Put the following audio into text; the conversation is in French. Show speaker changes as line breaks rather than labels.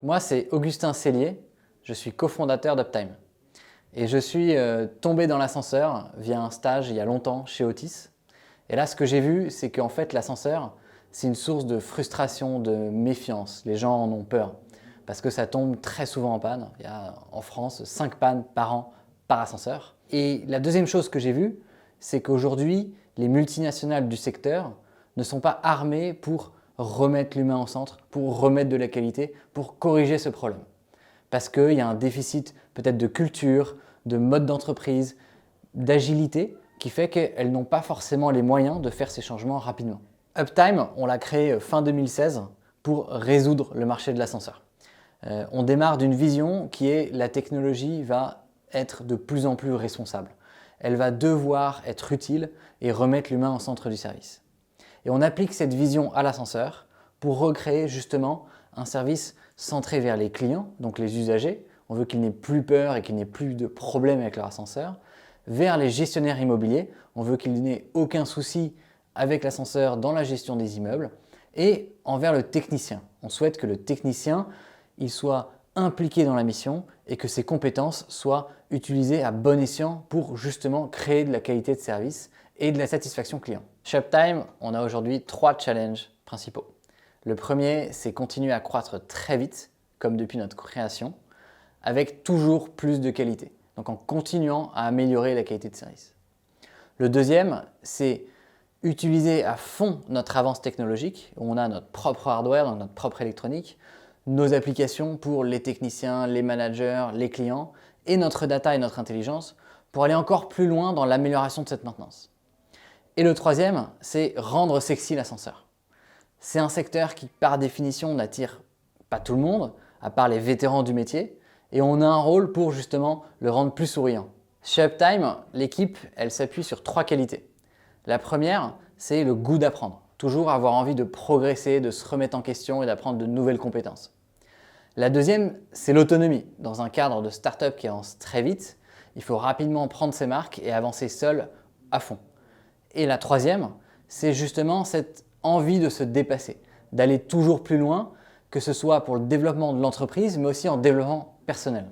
Moi, c'est Augustin Cellier, je suis cofondateur d'Uptime. Et je suis tombé dans l'ascenseur via un stage il y a longtemps chez Otis. Et là, ce que j'ai vu, c'est qu'en fait, l'ascenseur, c'est une source de frustration, de méfiance. Les gens en ont peur parce que ça tombe très souvent en panne. Il y a en France 5 pannes par an par ascenseur. Et la deuxième chose que j'ai vue, c'est qu'aujourd'hui, les multinationales du secteur ne sont pas armées pour remettre l'humain au centre, pour remettre de la qualité, pour corriger ce problème. Parce qu'il y a un déficit peut-être de culture, de mode d'entreprise, d'agilité qui fait qu'elles n'ont pas forcément les moyens de faire ces changements rapidement. Uptime, on l'a créé fin 2016 pour résoudre le marché de l'ascenseur. On démarre d'une vision qui est la technologie va être de plus en plus responsable. Elle va devoir être utile et remettre l'humain au centre du service. Et on applique cette vision à l'ascenseur pour recréer justement un service centré vers les clients, donc les usagers. On veut qu'ils n'aient plus peur et qu'ils n'aient plus de problèmes avec leur ascenseur. Vers les gestionnaires immobiliers, on veut qu'ils n'aient aucun souci avec l'ascenseur dans la gestion des immeubles. Et envers le technicien, on souhaite que le technicien il soit impliqué dans la mission et que ses compétences soient utilisées à bon escient pour justement créer de la qualité de service et de la satisfaction client. Chez Uptime, on a aujourd'hui 3 challenges principaux. Le premier, c'est continuer à croître très vite, comme depuis notre création, avec toujours plus de qualité, donc en continuant à améliorer la qualité de service. Le deuxième, c'est utiliser à fond notre avance technologique, où on a notre propre hardware, donc notre propre électronique, nos applications pour les techniciens, les managers, les clients, et notre data et notre intelligence pour aller encore plus loin dans l'amélioration de cette maintenance. Et le troisième, c'est rendre sexy l'ascenseur. C'est un secteur qui, par définition, n'attire pas tout le monde, à part les vétérans du métier, et on a un rôle pour justement le rendre plus souriant. Chez Uptime, l'équipe, elle s'appuie sur 3 qualités. La première, c'est le goût d'apprendre. Toujours avoir envie de progresser, de se remettre en question et d'apprendre de nouvelles compétences. La deuxième, c'est l'autonomie. Dans un cadre de start-up qui avance très vite, il faut rapidement prendre ses marques et avancer seul à fond. Et la troisième, c'est justement cette envie de se dépasser, d'aller toujours plus loin, que ce soit pour le développement de l'entreprise, mais aussi en développement personnel.